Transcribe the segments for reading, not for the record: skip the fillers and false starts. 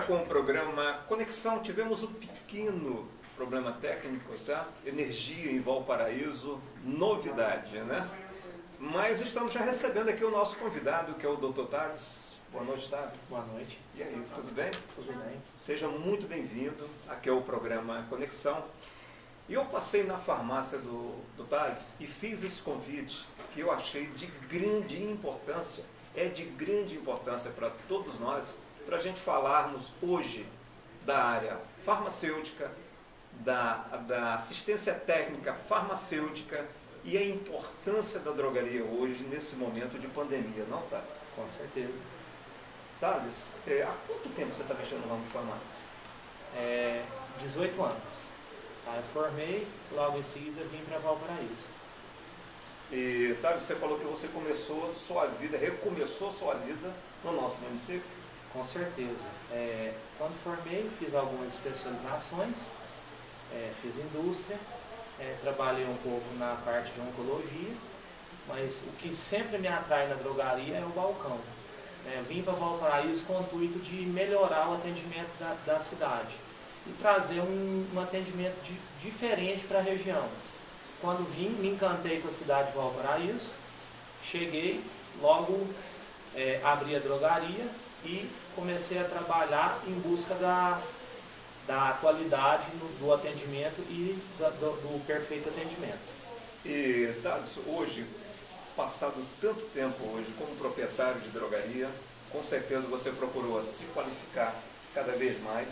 com o programa Conexão. Tivemos um pequeno problema técnico, tá? Energia em Valparaíso, novidade, né? Mas estamos já recebendo aqui o nosso convidado, que é o Dr. Thales. Boa noite, Thales. Boa noite. E aí, tudo bem? Tudo bem. Seja muito bem-vindo. Aqui é o programa Conexão. E eu passei na farmácia do Thales e fiz esse convite que eu achei de grande importância, de grande importância para todos nós, para a gente falarmos hoje da área farmacêutica, da assistência técnica farmacêutica e a importância da drogaria hoje nesse momento de pandemia, não, Thales? Com certeza. Thales, há quanto tempo você está mexendo no ramo de farmácia? 18 anos. Aí eu formei, logo em seguida vim para Valparaíso. E, Thales, você falou que você começou sua vida, recomeçou sua vida no nosso município? Com certeza. Quando formei, fiz algumas especializações, fiz indústria, trabalhei um pouco na parte de oncologia, mas o que sempre me atrai na drogaria é o balcão. Vim para Valparaíso com o intuito de melhorar o atendimento da cidade e trazer um atendimento diferente para a região. Quando vim, me encantei com a cidade de Valparaíso, cheguei, logo abri a drogaria e comecei a trabalhar em busca da qualidade do atendimento e do perfeito atendimento. E, Thales, hoje, passado tanto tempo hoje como proprietário de drogaria, com certeza você procurou se qualificar cada vez mais,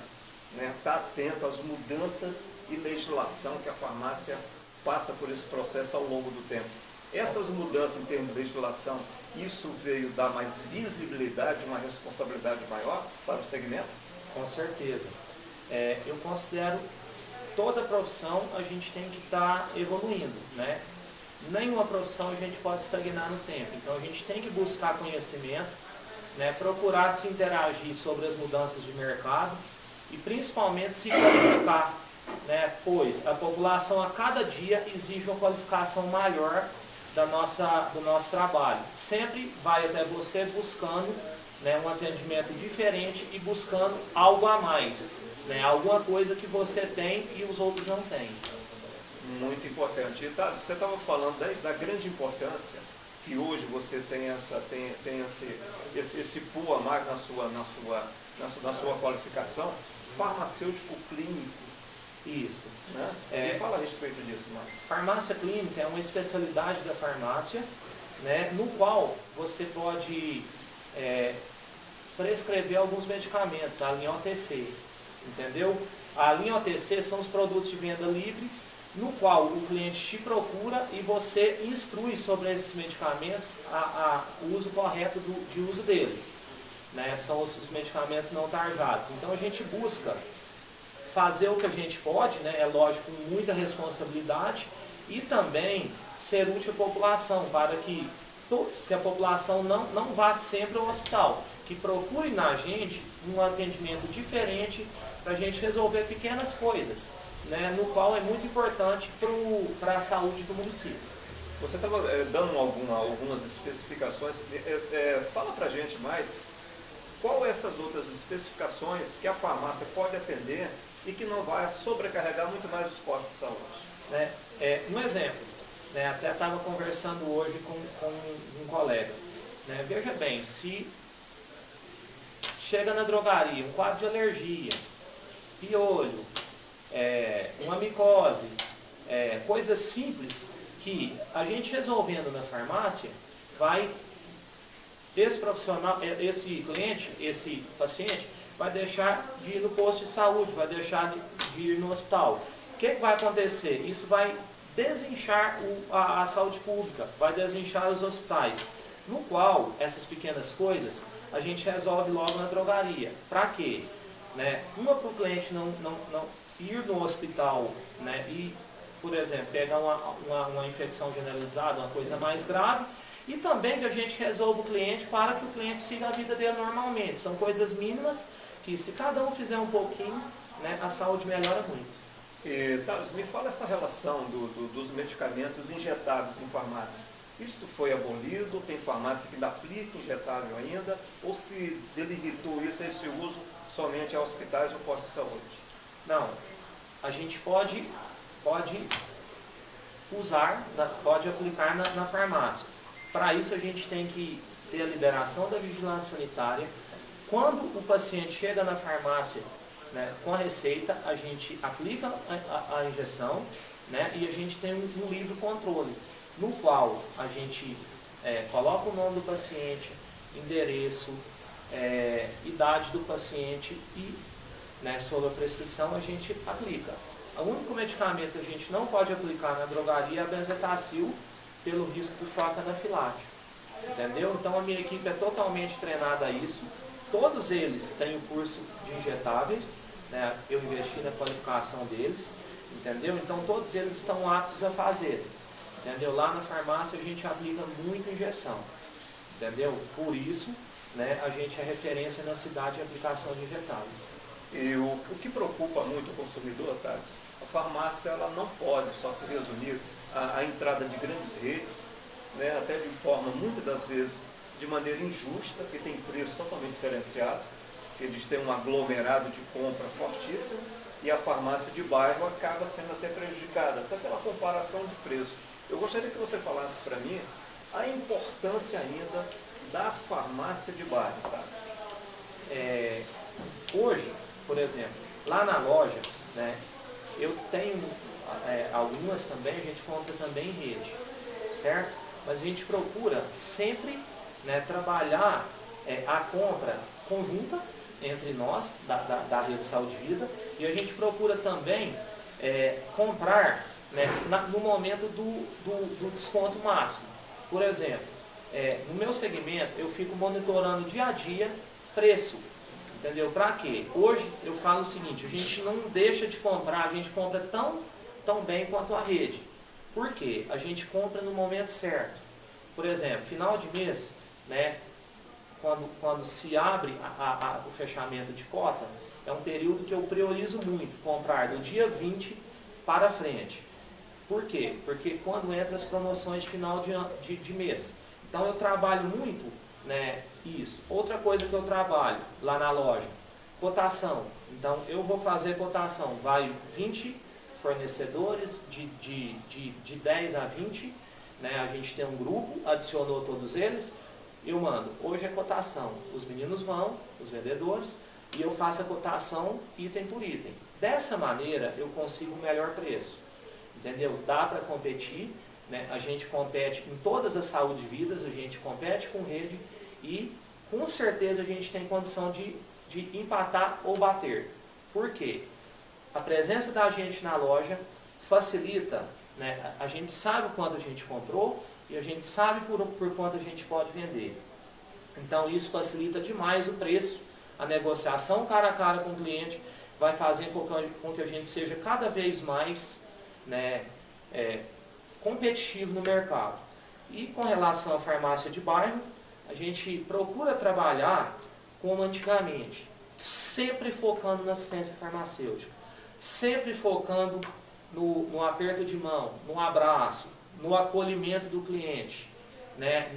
tá atento às mudanças e legislação que a farmácia passa por esse processo ao longo do tempo. Essas mudanças em termos de legislação, isso veio dar mais visibilidade, uma responsabilidade maior para o segmento? Com certeza. Eu considero toda profissão a gente tem que estar evoluindo, né? Nenhuma profissão a gente pode estagnar no tempo, então a gente tem que buscar conhecimento, procurar se interagir sobre as mudanças de mercado e principalmente se qualificar, pois a população a cada dia exige uma qualificação maior do nosso trabalho. Sempre vai até você buscando um atendimento diferente e buscando algo a mais, alguma coisa que você tem e os outros não têm. Muito importante. Tá, você estava falando da grande importância que hoje você tem esse pulo a mais na sua qualificação, farmacêutico clínico. Isso. E fala a respeito disso, Marcos. Farmácia clínica é uma especialidade da farmácia, no qual você pode prescrever alguns medicamentos, a linha OTC, entendeu? A linha OTC são os produtos de venda livre, no qual o cliente te procura e você instrui sobre esses medicamentos o uso correto de uso deles. São os medicamentos não tarjados. Então a gente busca fazer o que a gente pode, é lógico, com muita responsabilidade e também ser útil à população, para que a população não vá sempre ao hospital, que procure na gente um atendimento diferente para a gente resolver pequenas coisas, no qual é muito importante para a saúde do município. Você estava dando algumas especificações, fala para a gente mais, qual essas outras especificações que a farmácia pode atender e que não vai sobrecarregar muito mais os postos de saúde? Um exemplo, até estava conversando hoje com um colega, veja bem, se chega na drogaria um quadro de alergia, piolho, uma micose, coisas simples que a gente resolvendo na farmácia, esse profissional, esse cliente, esse paciente, vai deixar de ir no posto de saúde, vai deixar de ir no hospital. O que vai acontecer? Isso vai desinchar a saúde pública, vai desinchar os hospitais, no qual essas pequenas coisas a gente resolve logo na drogaria. Para quê? Uma para o cliente não ir no hospital e, por exemplo, pegar uma infecção generalizada, uma coisa mais grave, e também que a gente resolva o cliente para que o cliente siga a vida dele normalmente. São coisas mínimas que, se cada um fizer um pouquinho, a saúde melhora muito. Thales, me fala essa relação dos medicamentos injetáveis em farmácia. Isto foi abolido? Tem farmácia que ainda aplica injetável ainda? Ou se delimitou isso, esse uso somente a hospitais ou postos de saúde? Não, a gente pode usar, pode aplicar na farmácia. Para isso a gente tem que ter a liberação da vigilância sanitária. Quando o paciente chega na farmácia, né, com a receita, a gente aplica a injeção, né, e a gente tem um livre controle, no qual a gente coloca o nome do paciente, endereço, idade do paciente e, né, sobre a prescrição a gente aplica. O único medicamento que a gente não pode aplicar na drogaria é a benzetacil, pelo risco do choque anafilático. Entendeu? Então a minha equipe é totalmente treinada a isso. Todos eles têm o curso de injetáveis, né? Eu investi na qualificação deles, entendeu? Então todos eles estão aptos a fazer. Entendeu? Lá na farmácia a gente aplica muita injeção. Entendeu? Por isso, né, a gente é referência na cidade em aplicação de injetáveis. E o que preocupa muito o consumidor, Thales, a farmácia ela não pode só se resumir à entrada de grandes redes, né, até de forma, muitas das vezes, de maneira injusta, que tem preço totalmente diferenciado, que eles têm um aglomerado de compra fortíssimo, e a farmácia de bairro acaba sendo até prejudicada, até pela comparação de preço. Eu gostaria que você falasse para mim a importância ainda da farmácia de bairro, Thales. Hoje, por exemplo, lá na loja, né, eu tenho algumas também, a gente compra também em rede, certo? Mas a gente procura sempre, né, trabalhar a compra conjunta entre nós, da Rede Saúde e Vida, e a gente procura também comprar, né, no momento do desconto máximo. Por exemplo, no meu segmento eu fico monitorando dia a dia preço. Entendeu? Para quê? Hoje eu falo o seguinte, a gente não deixa de comprar, a gente compra tão bem quanto a rede. Por quê? A gente compra no momento certo. Por exemplo, final de mês, né, quando se abre o fechamento de cota, é um período que eu priorizo muito, comprar do dia 20 para frente. Por quê? Porque quando entram as promoções de final de mês. Então eu trabalho muito, né, isso. Outra coisa que eu trabalho lá na loja, cotação. Então eu vou fazer cotação, vai 20 fornecedores, de 10 a 20, né, a gente tem um grupo, adicionou todos eles, eu mando, hoje é cotação, os meninos vão, os vendedores, e eu faço a cotação item por item. Dessa maneira eu consigo um melhor preço, entendeu? Dá para competir, né? A gente compete em todas as saúde vidas, a gente compete com rede e com certeza a gente tem condição de empatar ou bater. Por quê? A presença da gente na loja facilita, né? A gente sabe quanto a gente comprou e a gente sabe por quanto a gente pode vender. Então isso facilita demais o preço, a negociação cara a cara com o cliente vai fazer com que a gente seja cada vez mais, né, competitivo no mercado. E com relação à farmácia de bairro, a gente procura trabalhar como antigamente, sempre focando na assistência farmacêutica, sempre focando no aperto de mão, no abraço, no acolhimento do cliente, né,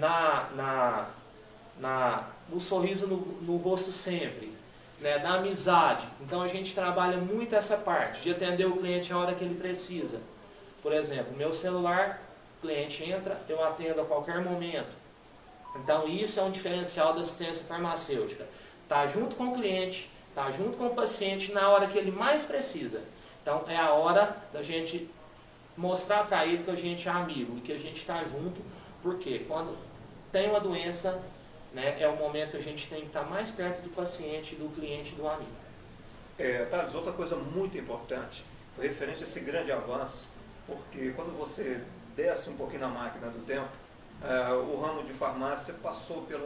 no sorriso no rosto sempre, né, na amizade. Então a gente trabalha muito essa parte de atender o cliente a hora que ele precisa. Por exemplo, meu celular, o cliente entra, eu atendo a qualquer momento. Então isso é um diferencial da assistência farmacêutica. Tá junto com o cliente, tá junto com o paciente na hora que ele mais precisa. Então é a hora da gente mostrar para ele que a gente é amigo e que a gente está junto, porque quando tem uma doença, né, é o momento que a gente tem que estar mais perto do paciente, do cliente e do amigo. Thales, outra coisa muito importante, foi referente a esse grande avanço, porque quando você desce um pouquinho na máquina do tempo, o ramo de farmácia passou por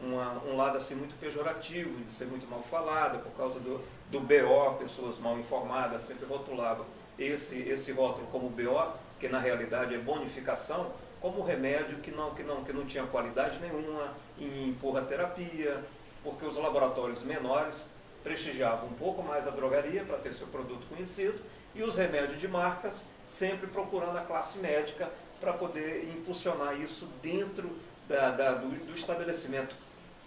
um lado assim, muito pejorativo, de ser muito mal falado, por causa do BO, pessoas mal informadas sempre rotulavam esse rótulo como BO, que na realidade é bonificação, como remédio que não tinha qualidade nenhuma em empurra-terapia, porque os laboratórios menores prestigiavam um pouco mais a drogaria para ter seu produto conhecido, e os remédios de marcas sempre procurando a classe médica para poder impulsionar isso dentro do estabelecimento.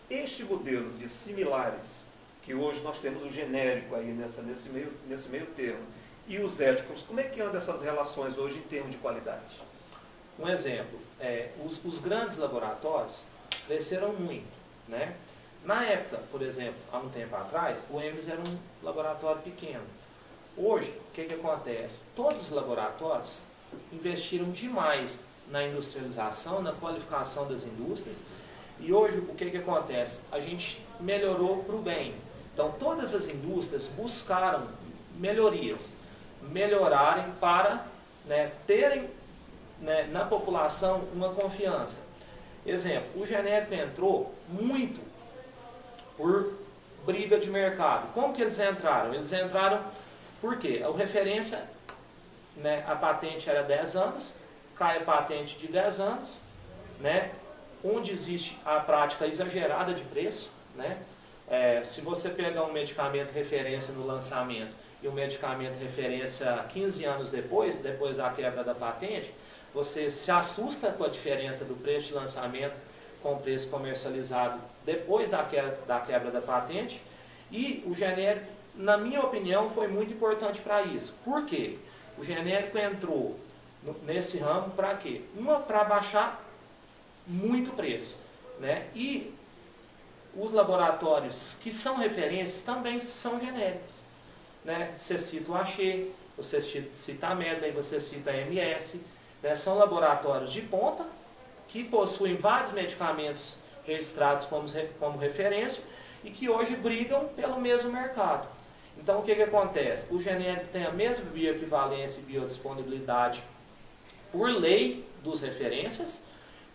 Este modelo de similares que hoje nós temos o genérico aí nesse meio termo, e os éticos, como é que andam essas relações hoje em termos de qualidade? Um exemplo, os grandes laboratórios cresceram muito, né? Na época, por exemplo, há um tempo atrás, o EMS era um laboratório pequeno. Hoje, o que acontece? Todos os laboratórios investiram demais na industrialização, na qualificação das indústrias, e hoje o que acontece? A gente melhorou para o bem. Então todas as indústrias buscaram melhorias, melhorarem para, né, terem, né, na população uma confiança. Exemplo, o genérico entrou muito por briga de mercado. Como que eles entraram? Eles entraram porque a referência, né, a patente era 10 anos, cai a patente de 10 anos, né, onde existe a prática exagerada de preço, né? Se você pegar um medicamento referência no lançamento e um medicamento referência 15 anos depois da quebra da patente, você se assusta com a diferença do preço de lançamento com o preço comercializado depois da quebra da patente, e o genérico, na minha opinião, foi muito importante para isso. Por quê? O genérico entrou nesse ramo para quê? Para baixar muito preço, né? E os laboratórios que são referências também são genéricos, né? Você cita o Axê, você cita a Medley, você cita a MS, né? São laboratórios de ponta que possuem vários medicamentos registrados como referência e que hoje brigam pelo mesmo mercado. Então o que acontece? O genérico tem a mesma bioequivalência e biodisponibilidade por lei dos referências,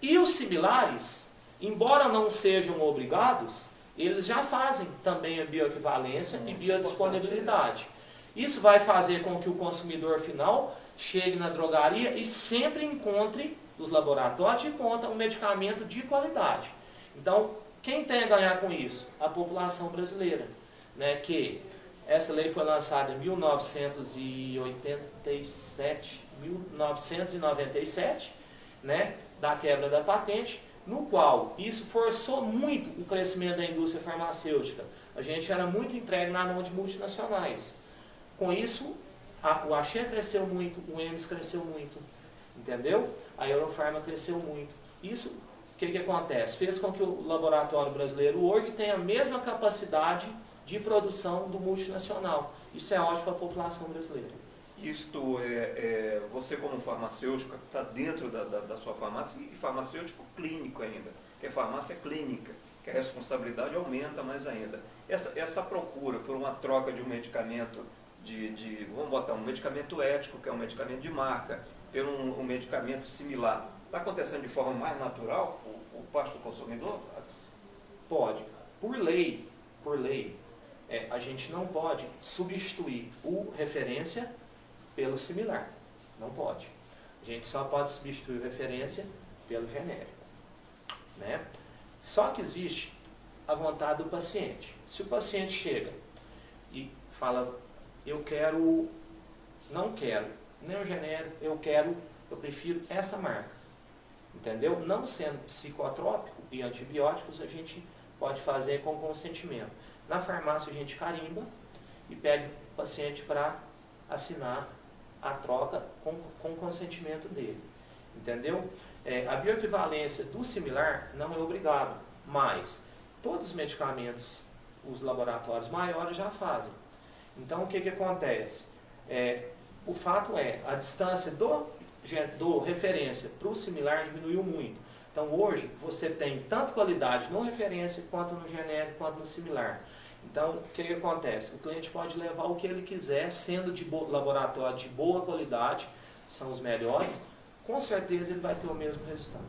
e os similares, embora não sejam obrigados, eles já fazem também a bioequivalência e biodisponibilidade. Isso vai fazer com que o consumidor final chegue na drogaria e sempre encontre dos laboratórios de ponta um medicamento de qualidade. Então, quem tem a ganhar com isso? A população brasileira, né? Que essa lei foi lançada em 1997, né? Da quebra da patente, no qual isso forçou muito o crescimento da indústria farmacêutica. A gente era muito entregue na mão de multinacionais. Com isso, o Axê cresceu muito, o EMS cresceu muito, entendeu? A Eurofarma cresceu muito. Isso, o que acontece? Fez com que o laboratório brasileiro hoje tenha a mesma capacidade de produção do multinacional. Isso é ótimo para a população brasileira. Isto você como farmacêutico está dentro da sua farmácia, e farmacêutico clínico ainda, que é farmácia clínica, que a responsabilidade aumenta mais ainda. Essa procura por uma troca de um medicamento, vamos botar um medicamento ético, que é um medicamento de marca, por um medicamento similar, está acontecendo de forma mais natural por parte do consumidor? Pode. Por lei, a gente não pode substituir o referência pelo similar. Não pode. A gente só pode substituir referência pelo genérico, né? Só que existe a vontade do paciente. Se o paciente chega e fala, não quero nem o genérico, eu prefiro essa marca, entendeu? Não sendo psicotrópico e antibióticos, a gente pode fazer com consentimento. Na farmácia a gente carimba e pede o paciente para assinar a troca com consentimento dele, entendeu? A bioequivalência do similar não é obrigado, mas todos os medicamentos, os laboratórios maiores já fazem. Então o que acontece? O fato a distância do referência para o similar diminuiu muito. Então hoje você tem tanto qualidade no referência, quanto no genérico, quanto no similar. Então, o que acontece? O cliente pode levar o que ele quiser, sendo de laboratório de boa qualidade, são os melhores, com certeza ele vai ter o mesmo resultado.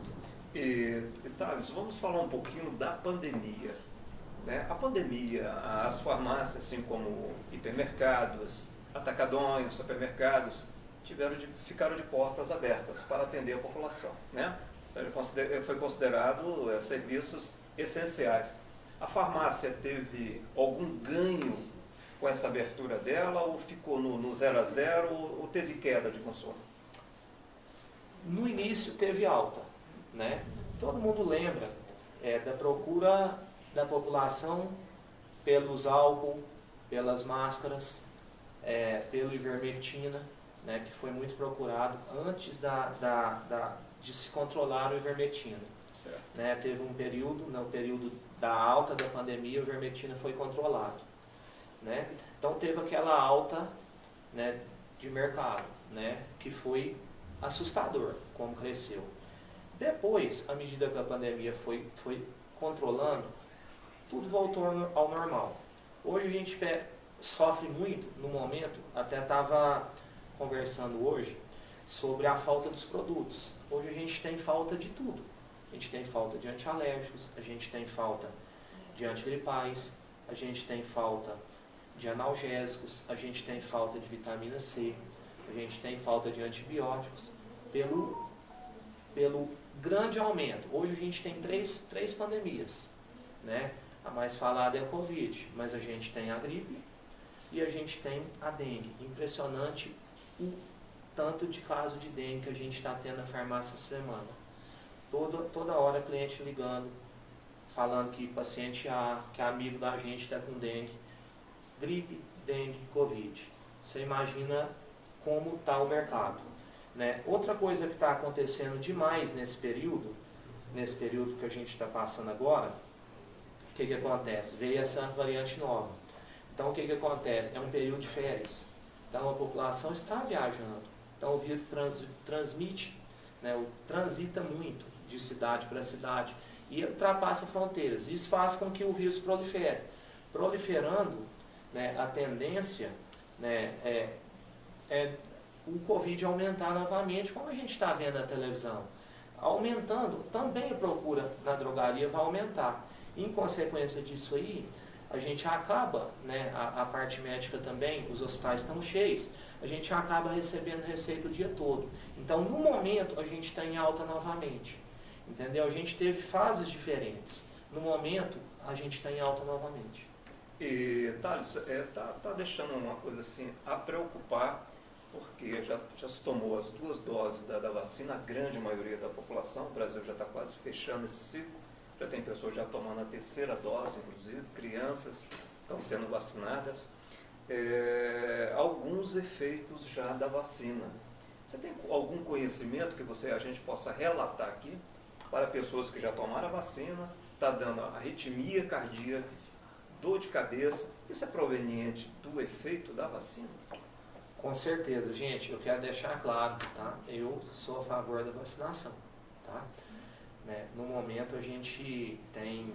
Thales, vamos falar um pouquinho da pandemia, né? A pandemia, as farmácias, assim como hipermercados, atacadões, supermercados, ficaram de portas abertas para atender a população, né? Ou seja, foi considerado serviços essenciais. A farmácia teve algum ganho com essa abertura dela, ou ficou no 0 a 0, ou teve queda de consumo? No início teve alta, né? Todo mundo lembra da procura da população pelos álcool, pelas máscaras, pelo ivermectina, né, que foi muito procurado antes de se controlar o ivermectina. Né, teve um período, no período da alta da pandemia, o ivermectina foi controlado. Né? Então teve aquela alta, né, de mercado, né, que foi assustador, como cresceu. Depois, à medida que a pandemia foi controlando, tudo voltou ao normal. Hoje a gente sofre muito, no momento, até estava conversando hoje, sobre a falta dos produtos. Hoje a gente tem falta de tudo. A gente tem falta de antialérgicos, a gente tem falta de antigripais, a gente tem falta de analgésicos, a gente tem falta de vitamina C, a gente tem falta de antibióticos, pelo grande aumento. Hoje a gente tem três pandemias, né? A mais falada é a Covid, mas a gente tem a gripe e a gente tem a dengue. Impressionante o tanto de caso de dengue que a gente está tendo na farmácia essa semana. Toda hora cliente ligando, falando que paciente A, que é amigo da gente, está com dengue. Gripe, dengue, Covid. Você imagina como está o mercado. Né? Outra coisa que está acontecendo demais nesse período que a gente está passando agora, o que acontece? Veio essa variante nova. Então o que acontece? É um período de férias. Então a população está viajando. Então o vírus transmite, né? Transita muito de cidade para cidade e ultrapassa fronteiras. Isso faz com que o vírus prolifere. Proliferando, né, a tendência, né, é o Covid aumentar novamente, como a gente está vendo na televisão. Aumentando, também a procura na drogaria vai aumentar. Em consequência disso aí, a gente acaba, né, a parte médica também, os hospitais estão cheios, a gente acaba recebendo receita o dia todo. Então, no momento, a gente está em alta novamente. Entendeu? A gente teve fases diferentes. No momento, a gente está em alta novamente. E, Thales, tá deixando uma coisa assim a preocupar, porque já se tomou as 2 doses da vacina, a grande maioria da população. O Brasil já está quase fechando esse ciclo, já tem pessoas já tomando a 3ª dose, inclusive, crianças estão sendo vacinadas. Alguns efeitos já da vacina. Você tem algum conhecimento que a gente possa relatar aqui para pessoas que já tomaram a vacina, está dando arritmia cardíaca, dor de cabeça? Isso é proveniente do efeito da vacina? Com certeza, gente, eu quero deixar claro, tá? Eu sou a favor da vacinação, tá? Né? No momento a gente tem,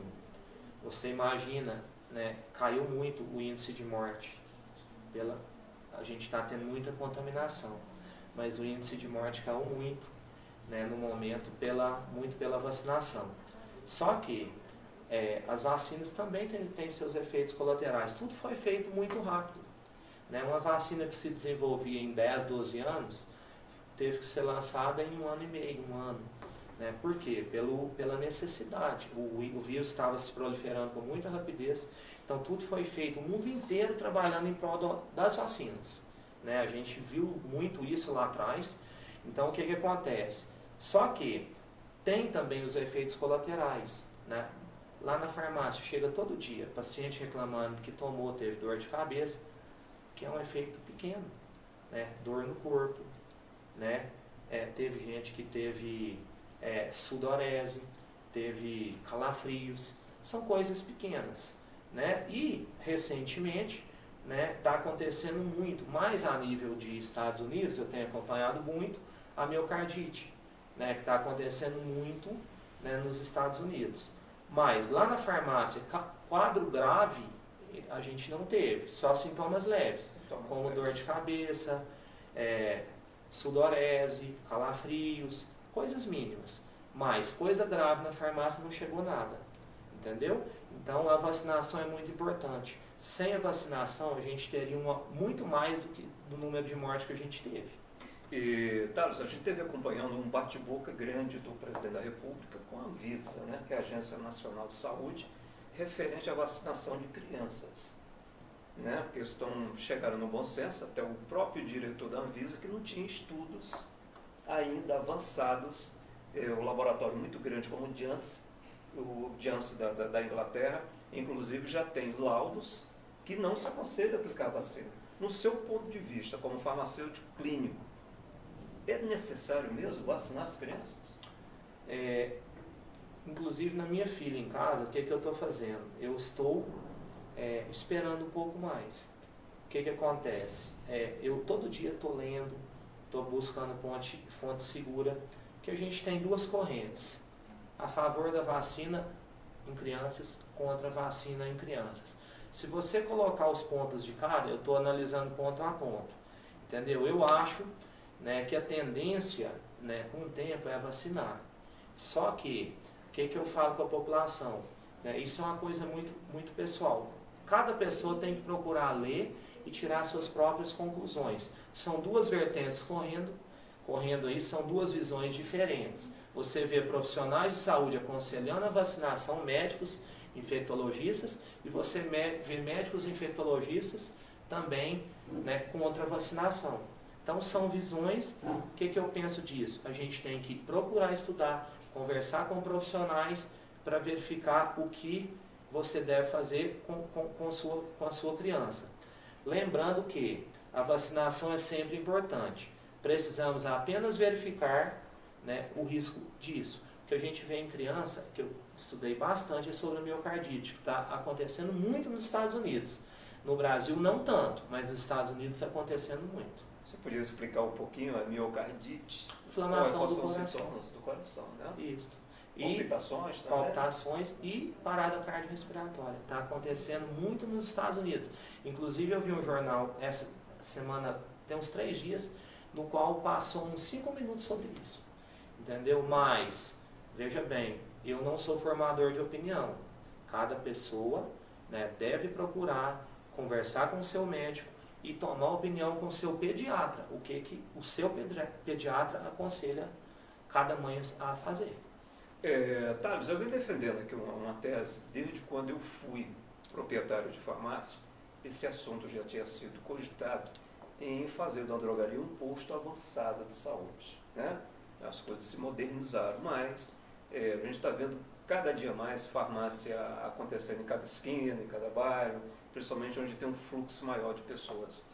você imagina, né? Caiu muito o índice de morte, a gente está tendo muita contaminação, mas o índice de morte caiu muito, né? No momento, muito pela vacinação. Só que as vacinas também têm seus efeitos colaterais, tudo foi feito muito rápido. Né? Uma vacina que se desenvolvia em 10, 12 anos, teve que ser lançada em 1 ano e meio, 1 ano. Né? Por quê? Pela necessidade. O vírus estava se proliferando com muita rapidez, então tudo foi feito, o mundo inteiro trabalhando em prol das vacinas. Né? A gente viu muito isso lá atrás. Então o que acontece? Só que tem também os efeitos colaterais. Né? Lá na farmácia chega todo dia paciente reclamando que teve dor de cabeça, que é um efeito pequeno, né? Dor no corpo, né? Teve gente que teve sudorese, teve calafrios, são coisas pequenas, né? E recentemente, né, está acontecendo muito, mais a nível de Estados Unidos, eu tenho acompanhado muito a miocardite, né, que está acontecendo muito, né, nos Estados Unidos. Mas lá na farmácia, quadro grave a gente não teve, só sintomas leves, como dor de cabeça, sudorese, calafrios, coisas mínimas. Mas coisa grave na farmácia não chegou nada, entendeu? Então a vacinação é muito importante. Sem a vacinação a gente teria muito mais do número de mortes que a gente teve. E, Thales, a gente esteve acompanhando um bate-boca grande do presidente da República com a Anvisa, né, que é a Agência Nacional de Saúde, referente à vacinação de crianças. Né, porque eles chegaram no bom senso, até o próprio diretor da Anvisa, que não tinha estudos ainda avançados. O laboratório muito grande como o Janssen da Inglaterra, Inclusive já tem laudos que não se aconselha aplicar a vacina. No seu ponto de vista, como farmacêutico clínico, é necessário mesmo vacinar as crianças? Inclusive na minha filha em casa, o que eu estou fazendo? Eu estou esperando um pouco mais. O que acontece? Eu todo dia estou lendo, estou buscando fonte segura, que a gente tem duas correntes. A favor da vacina em crianças, contra a vacina em crianças. Se você colocar os pontos de cada, eu estou analisando ponto a ponto. Entendeu? Eu acho, né, que a tendência, né, com o tempo é vacinar. Só que, o que eu falo para a população? Isso é uma coisa muito, muito pessoal. Cada pessoa tem que procurar ler e tirar suas próprias conclusões. São duas vertentes correndo aí, são duas visões diferentes. Você vê profissionais de saúde aconselhando a vacinação, médicos, infectologistas, e você vê médicos infectologistas também, né, contra a vacinação. Então são visões. O que eu penso disso? A gente tem que procurar estudar, conversar com profissionais para verificar o que você deve fazer com a sua criança. Lembrando que a vacinação é sempre importante. Precisamos apenas verificar, né, o risco disso. O que a gente vê em criança, que eu estudei bastante, é sobre a miocardite, que está acontecendo muito nos Estados Unidos. No Brasil não tanto, mas nos Estados Unidos está acontecendo muito. Você podia explicar um pouquinho a miocardite? Inflamação do coração. Do coração, né? Isso. Palpitações também? Palpitações e parada cardiorrespiratória. Está acontecendo muito nos Estados Unidos. Inclusive eu vi um jornal essa semana, tem uns 3 dias, no qual passou uns 5 minutos sobre isso. Entendeu? Mas, veja bem, eu não sou formador de opinião. Cada pessoa, né, deve procurar conversar com o seu médico e tomar opinião com o seu pediatra. O que o seu pediatra aconselha cada mãe a fazer. Thales, eu venho defendendo aqui uma tese desde quando eu fui proprietário de farmácia. Esse assunto já tinha sido cogitado em fazer da drogaria um posto avançado de saúde, né? As coisas se modernizaram, mas a gente está vendo cada dia mais farmácia acontecendo em cada esquina, em cada bairro, principalmente onde tem um fluxo maior de pessoas.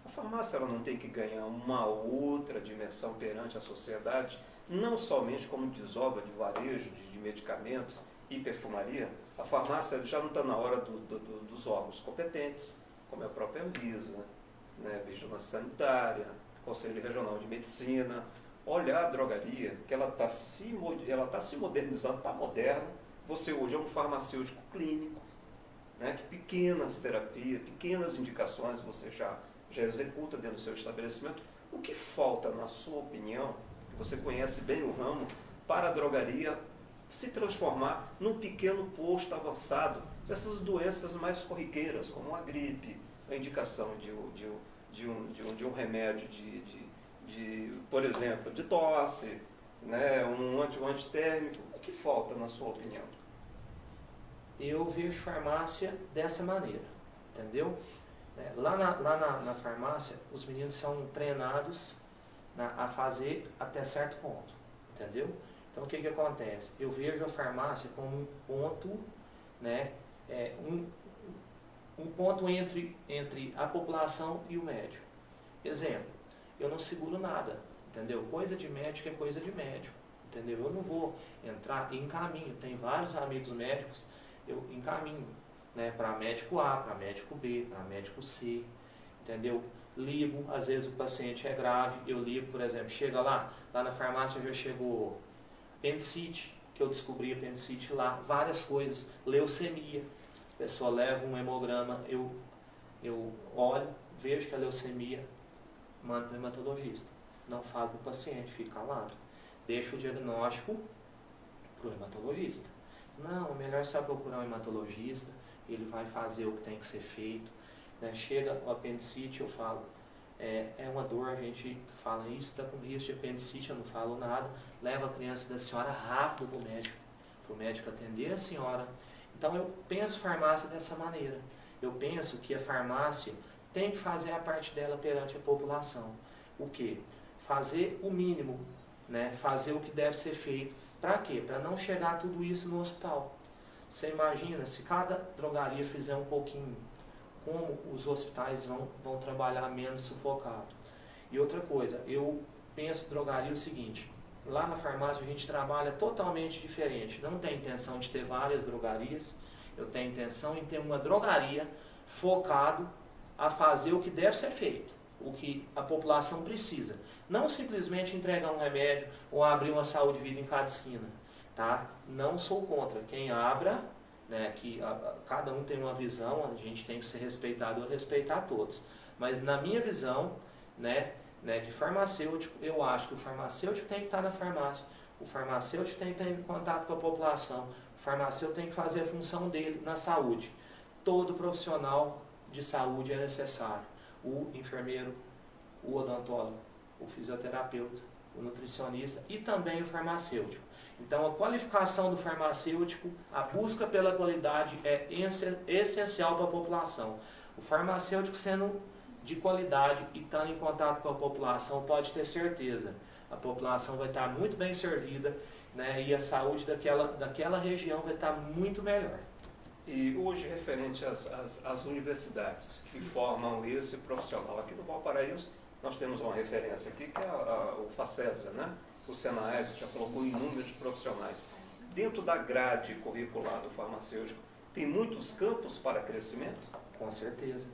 A farmácia ela não tem que ganhar uma outra dimensão perante a sociedade, não somente como desova de varejo, de medicamentos e perfumaria. A farmácia já não está na hora dos órgãos competentes, como é a própria Anvisa, né, Vigilância Sanitária, Conselho Regional de Medicina, olhar a drogaria, que ela está se modernizando, está moderna. Você hoje é um farmacêutico clínico, né, que pequenas terapias, pequenas indicações você já executa dentro do seu estabelecimento. O que falta, na sua opinião, que você conhece bem o ramo, para a drogaria se transformar num pequeno posto avançado dessas doenças mais corriqueiras, como a gripe, a indicação de um remédio por exemplo, de tosse, né, um antitérmico? O que falta, na sua opinião? Eu vejo farmácia dessa maneira, entendeu? Lá na farmácia, os meninos são treinados a fazer até certo ponto, entendeu? Então o que acontece? Eu vejo a farmácia como um ponto, né, um ponto entre a população e o médico. Exemplo, eu não seguro nada, entendeu? Coisa de médico é coisa de médico, entendeu? Eu não vou entrar e encaminho. Tem vários amigos médicos, eu encaminho, né, para médico A, para médico B, para médico C, entendeu? Ligo, às vezes o paciente é grave, eu ligo, por exemplo, chega lá na farmácia já chegou apendicite, que eu descobri apendicite lá, várias coisas, leucemia, a pessoa leva um hemograma, eu olho, vejo que é leucemia, mando para o hematologista, não falo para o paciente, fica calado, deixo o diagnóstico para o hematologista. Não, é melhor só procurar um hematologista, ele vai fazer o que tem que ser feito, né? Chega o apendicite, eu falo, é uma dor, a gente fala isso, está com risco de apendicite, eu não falo nada, leva a criança da senhora rápido para o médico atender a senhora. Então eu penso farmácia dessa maneira, eu penso que a farmácia tem que fazer a parte dela perante a população. O quê? Fazer o mínimo, né? Fazer o que deve ser feito. Para quê? Para não chegar tudo isso no hospital. Você imagina se cada drogaria fizer um pouquinho, como os hospitais vão trabalhar menos sufocado. E outra coisa, eu penso drogaria o seguinte, lá na farmácia a gente trabalha totalmente diferente. Não tem intenção de ter várias drogarias, eu tenho intenção em ter uma drogaria focado a fazer o que deve ser feito, o que a população precisa. Não simplesmente entregar um remédio ou abrir uma saúde e vida em cada esquina. Tá? Não sou contra quem abra, né, que cada um tem uma visão, a gente tem que ser respeitado ou respeitar todos. Mas na minha visão, né, de farmacêutico, eu acho que o farmacêutico tem que estar na farmácia, o farmacêutico tem que estar em contato com a população, o farmacêutico tem que fazer a função dele na saúde. Todo profissional de saúde é necessário. O enfermeiro, o odontólogo, o fisioterapeuta, o nutricionista e também o farmacêutico. Então, a qualificação do farmacêutico, a busca pela qualidade é essencial para a população. O farmacêutico sendo de qualidade e estando em contato com a população, pode ter certeza, a população vai estar muito bem servida, né, e a saúde daquela região vai estar muito melhor. E hoje, referente às universidades que formam esse profissional, aqui no Valparaíso nós temos uma referência aqui, que é o Facesa, né? O Senaed já colocou inúmeros profissionais. Dentro da grade curricular do farmacêutico, tem muitos campos para crescimento? Com certeza.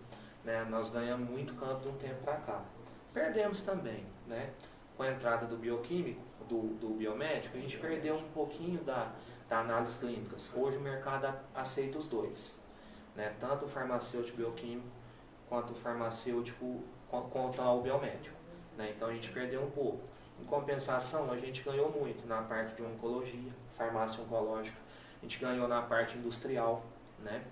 Né? Nós ganhamos muito campo de um tempo para cá. Perdemos também, né? Com a entrada do bioquímico, do biomédico, a gente perdeu um pouquinho da análise clínicas. Hoje o mercado aceita os dois, né? Tanto o farmacêutico bioquímico quanto o farmacêutico quanto ao biomédico, né? Então a gente perdeu um pouco. Em compensação, a gente ganhou muito na parte de oncologia, farmácia oncológica, a gente ganhou na parte industrial, né?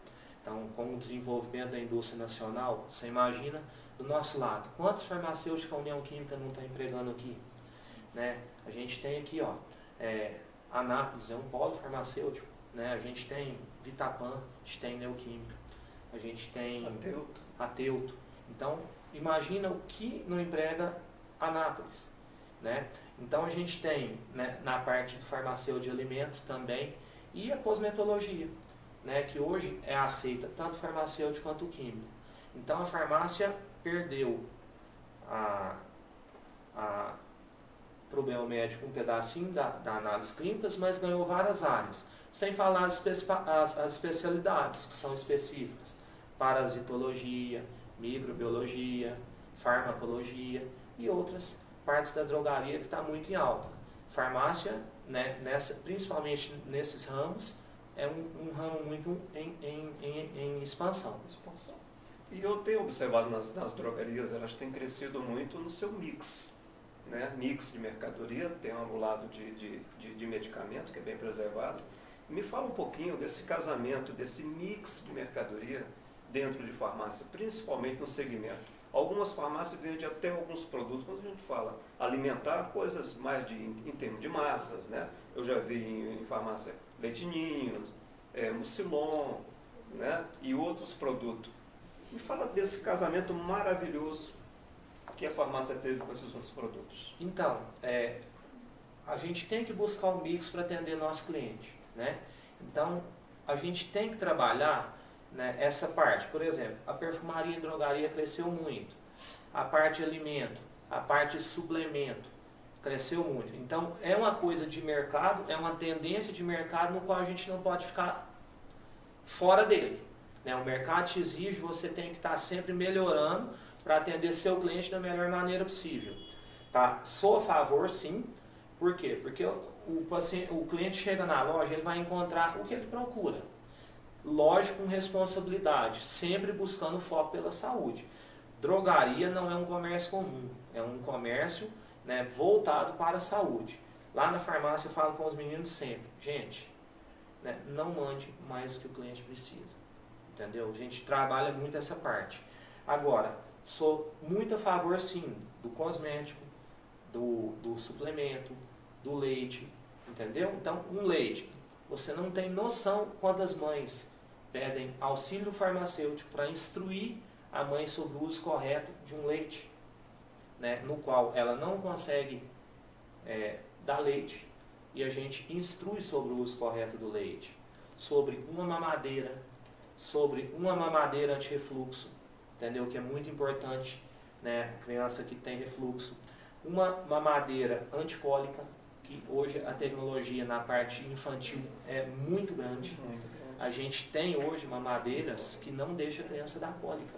Então, com o desenvolvimento da indústria nacional, você imagina do nosso lado, quantos farmacêuticos a União Química não está empregando aqui? Né? A gente tem aqui, ó, Anápolis é um polo farmacêutico, né? A gente tem Vitapan, a gente tem Neoquímica, a gente tem Ateuto. Então, imagina o que não emprega Anápolis, né? Então a gente tem, né, na parte de farmacêutico de alimentos também, e a cosmetologia, né, que hoje é aceita tanto farmacêutico quanto o químico. Então a farmácia perdeu para o biomédico um pedacinho da análise clínicas, mas ganhou várias áreas, sem falar as especialidades que são específicas, parasitologia, microbiologia, farmacologia e outras partes da drogaria que está muito em alta. Farmácia, né, principalmente nesses ramos, é um ramo muito em expansão. E eu tenho observado nas drogarias, elas têm crescido muito no seu mix, né? Mix de mercadoria, tem um lado de medicamento que é bem preservado. Me fala um pouquinho desse casamento, desse mix de mercadoria dentro de farmácia, principalmente no segmento. Algumas farmácias vendem até alguns produtos, quando a gente fala alimentar, coisas mais em termos de massas, né? Eu já vi em farmácia leitinhos, mucilon, né? E outros produtos. Me fala desse casamento maravilhoso que a farmácia teve com esses outros produtos. Então, a gente tem que buscar um mix para atender nosso cliente, né? Então, a gente tem que trabalhar, né, essa parte. Por exemplo, a perfumaria e drogaria cresceu muito. A parte de alimento, a parte de suplemento cresceu muito. Então, é uma coisa de mercado, é uma tendência de mercado no qual a gente não pode ficar fora dele, né? O mercado te exige, você tem que estar sempre melhorando para atender seu cliente da melhor maneira possível. Tá? Sou a favor, sim. Por quê? Porque o cliente chega na loja, ele vai encontrar o que ele procura. Lógico, com responsabilidade, sempre buscando foco pela saúde. Drogaria não é um comércio comum, é um comércio, né, voltado para a saúde. Lá na farmácia eu falo com os meninos sempre, gente, né, não mande mais do que o cliente precisa, entendeu? A gente trabalha muito essa parte. Agora, sou muito a favor, sim, do cosmético, do suplemento, do leite, entendeu? Então, um leite, você não tem noção quantas mães pedem auxílio farmacêutico para instruir a mãe sobre o uso correto de um leite, né, no qual ela não consegue dar leite e a gente instrui sobre o uso correto do leite. sobre uma mamadeira, anti-refluxo, entendeu? Que é muito importante, né? Criança que tem refluxo. Uma mamadeira anticólica, que hoje a tecnologia na parte infantil é muito grande. A gente tem hoje mamadeiras que não deixam a criança dar cólica.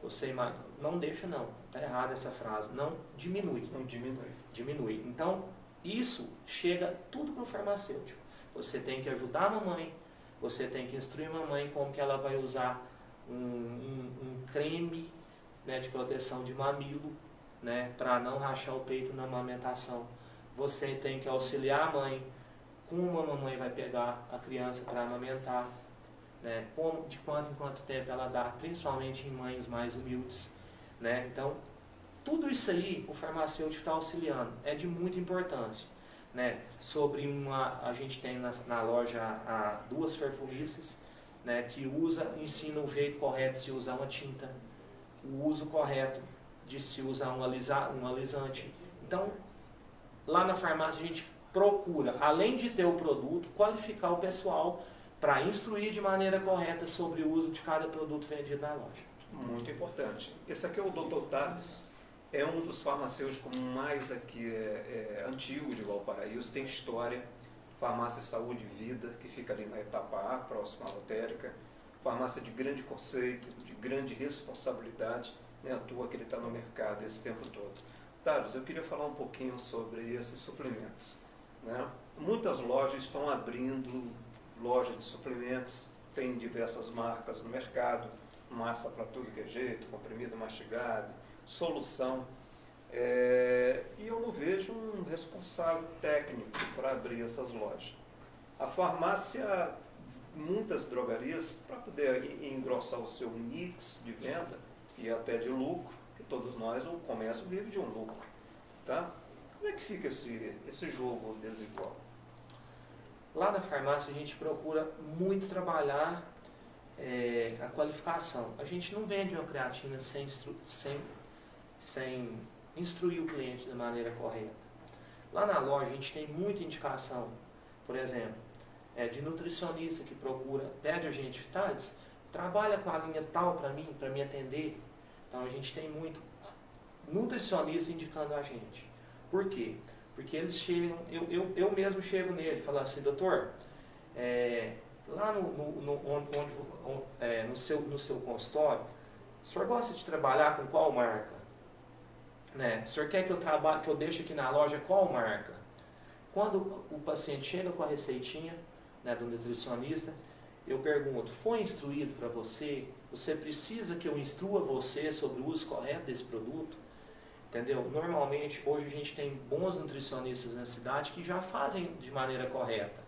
Você não deixa não, está errada essa frase, não diminui. Não diminui. Diminui. Então, isso chega tudo para o farmacêutico. Você tem que ajudar a mamãe, você tem que instruir a mamãe como que ela vai usar um creme, né, de proteção de mamilo, né, para não rachar o peito na amamentação. Você tem que auxiliar a mãe como a mamãe vai pegar a criança para amamentar, né, de quanto em quanto tempo ela dá, principalmente em mães mais humildes, né? Então, tudo isso aí o farmacêutico está auxiliando, é de muita importância, né? A gente tem na loja duas perfumistas, né, que ensinam o jeito correto de se usar uma tinta, o uso correto de se usar um alisante. Então, lá na farmácia a gente procura, além de ter o produto, qualificar o pessoal para instruir de maneira correta sobre o uso de cada produto vendido na loja. Muito importante. Esse aqui é o Dr. Thales, é um dos farmacêuticos mais aqui antigo de Valparaíso, tem história, farmácia Saúde e Vida, que fica ali na etapa A, próxima à lotérica, farmácia de grande conceito, de grande responsabilidade, nem à toa que ele está no mercado esse tempo todo. Thales, eu queria falar um pouquinho sobre esses suplementos, né? Muitas lojas estão abrindo loja de suplementos, tem diversas marcas no mercado, massa para tudo que é jeito, comprimido mastigado, solução, e eu não vejo um responsável técnico para abrir essas lojas. A farmácia, muitas drogarias, para poder engrossar o seu mix de venda e até de lucro, que todos nós, o comércio vive de um lucro, tá? Como é que fica esse jogo desigual? Lá na farmácia a gente procura muito trabalhar a qualificação. A gente não vende uma creatina sem instruir o cliente da maneira correta. Lá na loja a gente tem muita indicação, por exemplo, de nutricionista que pede a gente, Thales, trabalha com a linha tal para me atender. Então a gente tem muito nutricionista indicando a gente. Por quê? Porque eles chegam, eu mesmo chego nele e falo assim, doutor, lá no seu consultório, o senhor gosta de trabalhar com qual marca? Né? O senhor quer que eu deixe aqui na loja qual marca? Quando o paciente chega com a receitinha, né, do nutricionista, eu pergunto, foi instruído para você? Você precisa que eu instrua você sobre o uso correto desse produto? Entendeu? Normalmente, hoje a gente tem bons nutricionistas na cidade que já fazem de maneira correta.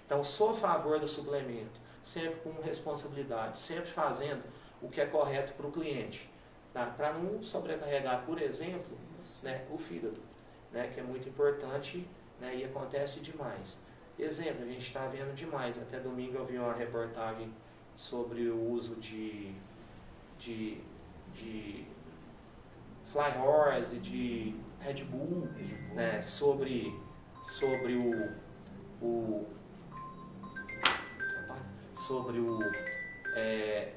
Então, sou a favor do suplemento, sempre com responsabilidade, sempre fazendo o que é correto para o cliente, tá? Para não sobrecarregar, por exemplo, né, o fígado, né, que é muito importante, né, e acontece demais. Exemplo, a gente está vendo demais. Até domingo eu vi uma reportagem sobre o uso de Fly Horse e de Red Bull, né, sobre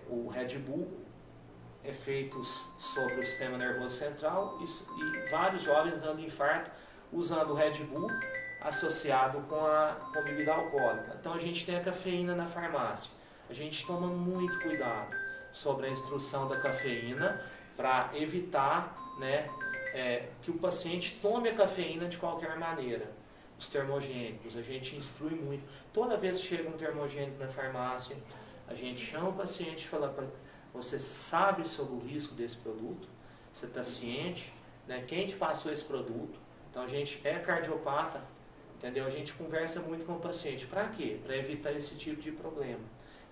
o Red Bull, efeitos sobre o sistema nervoso central e vários jovens dando infarto usando o Red Bull associado com bebida alcoólica. Então a gente tem a cafeína na farmácia. A gente toma muito cuidado sobre a instrução da cafeína para evitar, né, que o paciente tome a cafeína de qualquer maneira. Os termogênicos, a gente instrui muito. Toda vez que chega um termogênico na farmácia, a gente chama o paciente e fala, você sabe sobre o risco desse produto? Você está ciente? Né? Quem te passou esse produto? Então a gente é cardiopata, entendeu? A gente conversa muito com o paciente. Para quê? Para evitar esse tipo de problema.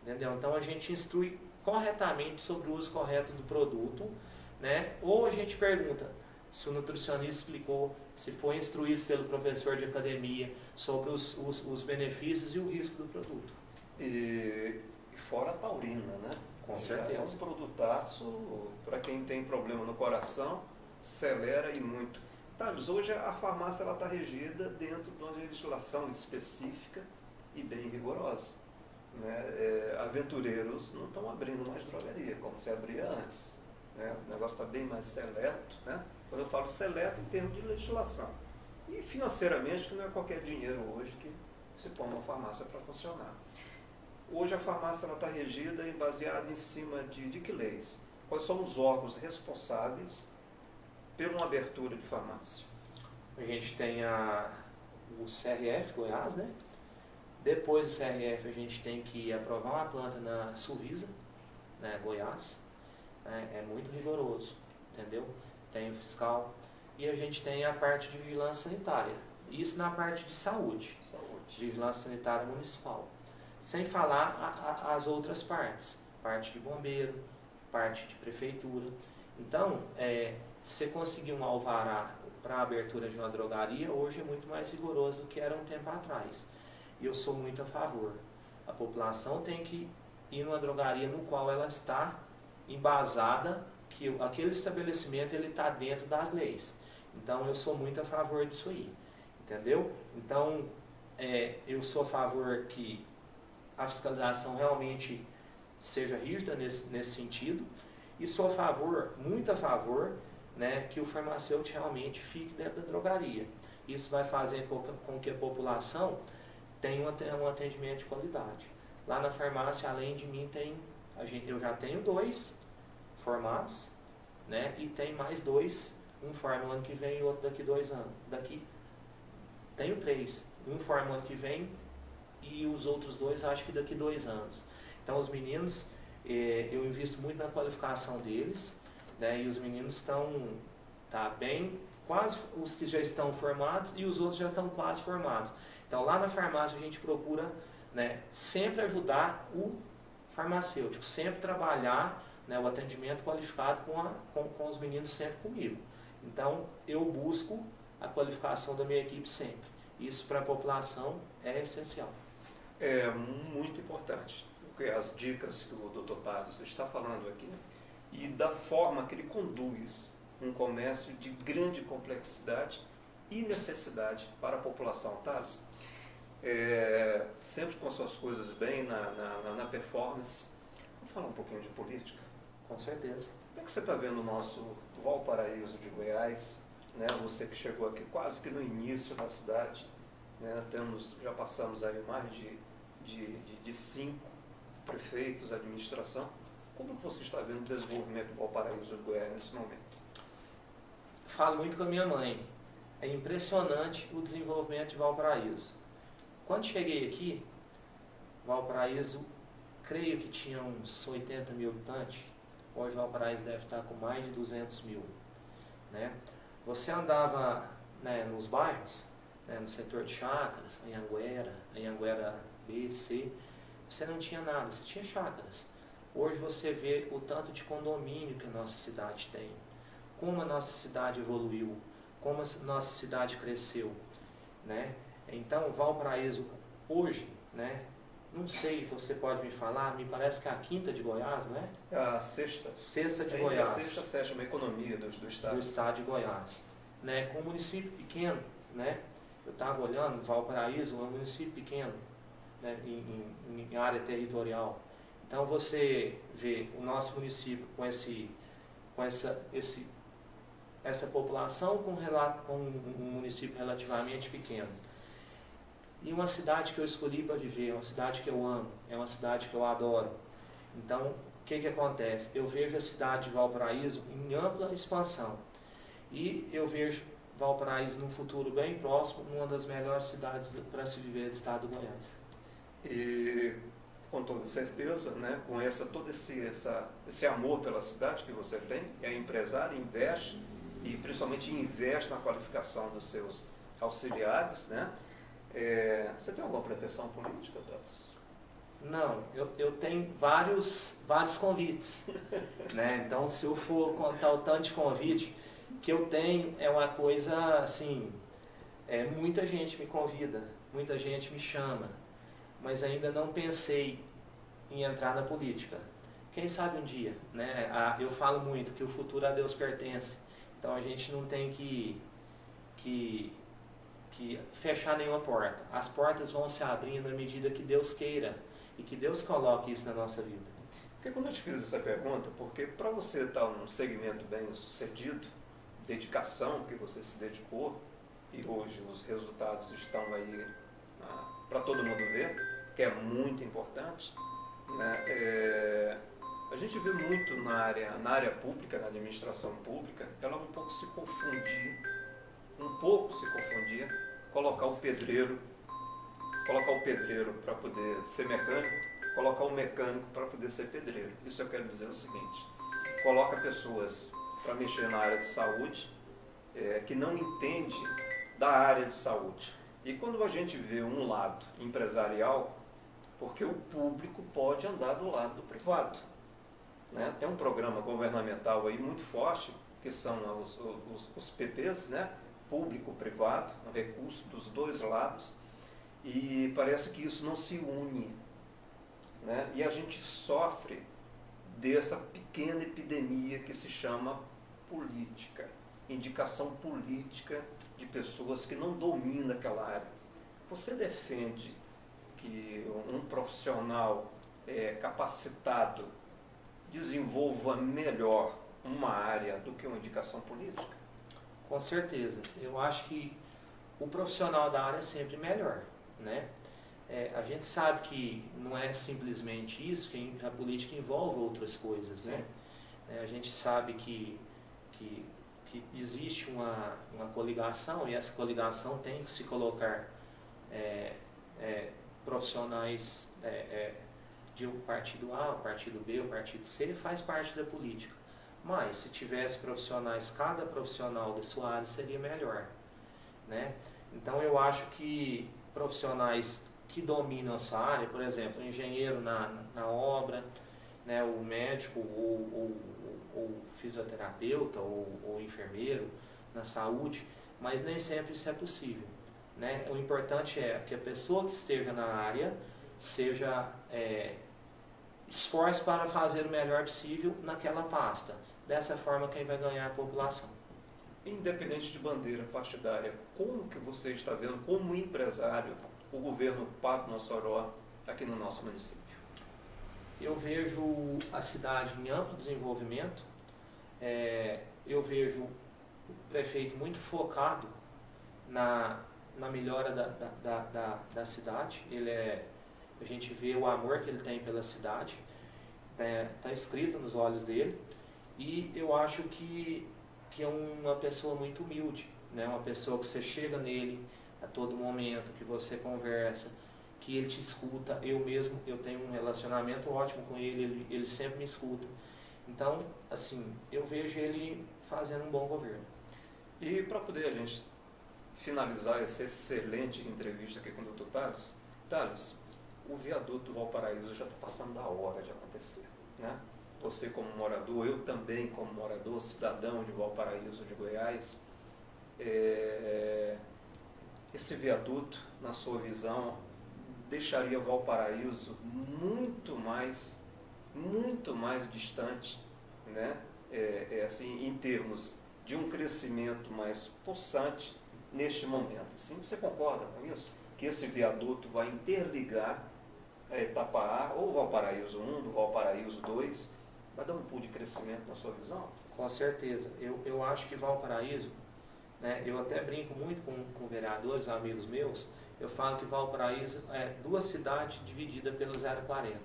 Entendeu? Então a gente instrui corretamente sobre o uso correto do produto, né? Ou a gente pergunta se o nutricionista explicou, se foi instruído pelo professor de academia sobre os benefícios e o risco do produto. E fora a taurina, né? Com certeza. É um produtaço, para quem tem problema no coração, acelera e muito. Thales, hoje a farmácia está regida dentro de uma legislação específica e bem rigorosa. né, aventureiros não estão abrindo mais drogaria, como se abria antes. Né? O negócio está bem mais seleto. Né? Quando eu falo seleto, em termos de legislação. E financeiramente, que não é qualquer dinheiro hoje que se põe uma farmácia para funcionar. Hoje a farmácia está regida e baseada em cima de que leis? Quais são os órgãos responsáveis por uma abertura de farmácia? A gente tem o CRF, Goiás, né? Depois do CRF a gente tem que aprovar uma planta na Suvisa, né, Goiás. É muito rigoroso, entendeu? Tem o fiscal. E a gente tem a parte de vigilância sanitária. Isso na parte de saúde. Vigilância sanitária municipal. Sem falar as outras partes. Parte de bombeiro, parte de prefeitura. Então, você conseguir um alvará para a abertura de uma drogaria, hoje é muito mais rigoroso do que era um tempo atrás. E eu sou muito a favor. A população tem que ir numa drogaria no qual ela está embasada, que aquele estabelecimento está dentro das leis. Então, eu sou muito a favor disso aí. Entendeu? Então, eu sou a favor que a fiscalização realmente seja rígida nesse sentido. E sou a favor, muito a favor, né, que o farmacêutico realmente fique dentro da drogaria. Isso vai fazer com que a população tenha um atendimento de qualidade. Lá na farmácia, além de mim, eu já tenho 2 formados, né, e tem mais 2, um forma no ano que vem e outro daqui 2 anos. Tenho 3, um forma no ano que vem e os outros 2 acho que daqui 2 anos. Então os meninos, eu invisto muito na qualificação deles, né, e os meninos estão bem, quase os que já estão formados e os outros já estão quase formados. Então lá na farmácia a gente procura, né, sempre ajudar o farmacêutico, sempre trabalhar, né, o atendimento qualificado com os meninos sempre comigo. Então eu busco a qualificação da minha equipe sempre. Isso para a população é essencial. É muito importante, porque as dicas que o Dr. Thales está falando aqui e da forma que ele conduz um comércio de grande complexidade e necessidade para a população. Thales, sempre com suas coisas bem na performance. Vamos falar um pouquinho de política? Com certeza. Como é que você está vendo o nosso Valparaíso de Goiás? Né? Você que chegou aqui quase que no início da cidade, né? Já passamos aí mais de 5 prefeitos, administração. Como você está vendo o desenvolvimento do Valparaíso de Goiás nesse momento? Falo muito com a minha mãe. É impressionante o desenvolvimento de Valparaíso. Quando cheguei aqui, Valparaíso, creio que tinha uns 80 mil habitantes. Hoje Valparaíso deve estar com mais de 200 mil. Né? Você andava, né, nos bairros, né, no setor de chácaras, Anhanguera B, C, você não tinha nada, você tinha chácaras. Hoje você vê o tanto de condomínio que a nossa cidade tem, como a nossa cidade evoluiu, como a nossa cidade cresceu. Né? Então, Valparaíso hoje, né, não sei, você pode me falar, me parece que é a 5ª de Goiás, não é? É a 6ª. 6ª de Goiás. A 6ª, 7ª economia do estado. Do estado de Goiás. Né? Com um município pequeno, né? Eu estava olhando, Valparaíso é um município pequeno, né, em área territorial. Então você vê o nosso município com essa população com um município relativamente pequeno. E uma cidade que eu escolhi para viver, uma cidade que eu amo, é uma cidade que eu adoro. Então, o que acontece? Eu vejo a cidade de Valparaíso em ampla expansão. E eu vejo Valparaíso num futuro bem próximo, uma das melhores cidades para se viver do estado do Goiás. E com toda certeza, né, com todo esse amor pela cidade que você tem, é empresário, investe, e principalmente investe na qualificação dos seus auxiliares, né? Você tem alguma pretensão política, Thales? Não, eu tenho vários convites. Né? Então, se eu for contar o tanto de convite que eu tenho, é uma coisa assim, muita gente me convida, muita gente me chama, mas ainda não pensei em entrar na política. Quem sabe um dia, né? Eu falo muito que o futuro a Deus pertence, então a gente não tem que fechar nenhuma porta. As portas vão se abrindo à medida que Deus queira e que Deus coloque isso na nossa vida. Porque quando eu te fiz essa pergunta, porque para você estar num segmento bem sucedido, dedicação que você se dedicou, e hoje os resultados estão aí para todo mundo ver, que é muito importante, né? A gente vê muito na área pública, na administração pública, ela um pouco se confundir, colocar o pedreiro para poder ser mecânico, colocar o mecânico para poder ser pedreiro. Isso eu quero dizer o seguinte: coloca pessoas para mexer na área de saúde que não entende da área de saúde. E quando a gente vê um lado empresarial, porque o público pode andar do lado do privado, né? Tem um programa governamental aí muito forte, que são os PPs, né? Público-privado, um recurso dos dois lados, e parece que isso não se une, né? E a gente sofre dessa pequena epidemia que se chama política, indicação política de pessoas que não dominam aquela área. Você defende que um profissional capacitado desenvolva melhor uma área do que uma indicação política? Com certeza. Eu acho que o profissional da área é sempre melhor, né? A gente sabe que não é simplesmente isso, que a política envolve outras coisas, né? A gente sabe que existe uma coligação, e essa coligação tem que se colocar profissionais de um partido A, o partido B, o partido C, faz parte da política. Mas se tivesse profissionais, cada profissional da sua área seria melhor, né? Então eu acho que profissionais que dominam a sua área, por exemplo, o engenheiro na obra, né, o médico ou fisioterapeuta ou enfermeiro na saúde, mas nem sempre isso é possível, né? O importante é que a pessoa que esteja na área seja esforce para fazer o melhor possível naquela pasta. Dessa forma, quem vai ganhar é a população. Independente de bandeira partidária, como que você está vendo, como empresário, o governo Pato Mossoró aqui no nosso município? Eu vejo a cidade em amplo desenvolvimento, eu vejo o prefeito muito focado na melhora da cidade. A gente vê o amor que ele tem pela cidade, está escrito nos olhos dele, e eu acho que é uma pessoa muito humilde, né? Uma pessoa que você chega nele a todo momento, que você conversa, que ele te escuta. Eu tenho um relacionamento ótimo com ele sempre me escuta. Então, assim, eu vejo ele fazendo um bom governo. E para poder a gente finalizar essa excelente entrevista aqui com o Dr. Thales, o viaduto do Valparaíso já está passando da hora de acontecer, né? Você como morador, eu também como morador, cidadão de Valparaíso, de Goiás, esse viaduto, na sua visão, deixaria Valparaíso muito mais distante, né? Assim, em termos de um crescimento mais possante neste momento. Sim, você concorda com isso? Que esse viaduto vai interligar a etapa A, ou Valparaíso 1, do Valparaíso 2, vai dar um pulo de crescimento na sua visão? Com certeza. Eu acho que Valparaíso, né, eu até brinco muito com vereadores, amigos meus, eu falo que Valparaíso é duas cidades divididas pelo 040,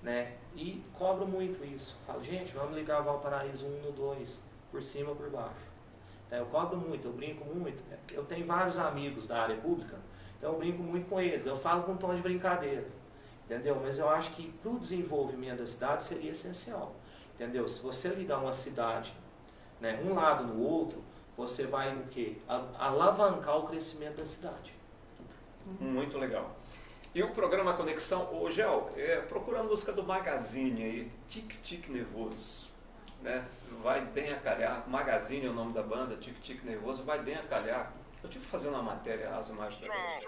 né? E cobro muito isso. Falo, gente, vamos ligar Valparaíso 1 no 2, por cima ou por baixo. Eu cobro muito, eu brinco muito. Eu tenho vários amigos da área pública, então eu brinco muito com eles. Eu falo com um tom de brincadeira, entendeu? Mas eu acho que para o desenvolvimento da cidade seria essencial, entendeu? Se você ligar uma cidade, né, um lado no outro, você vai o quê? Alavancar o crescimento da cidade. Muito legal. E o programa Conexão, Gel, procura a música do Magazine aí, Tic Tic Nervoso, né? Vai bem a calhar. Magazine é o nome da banda, Tic Tic Nervoso, vai bem a calhar. Eu tive que fazer uma matéria, as imagens para você.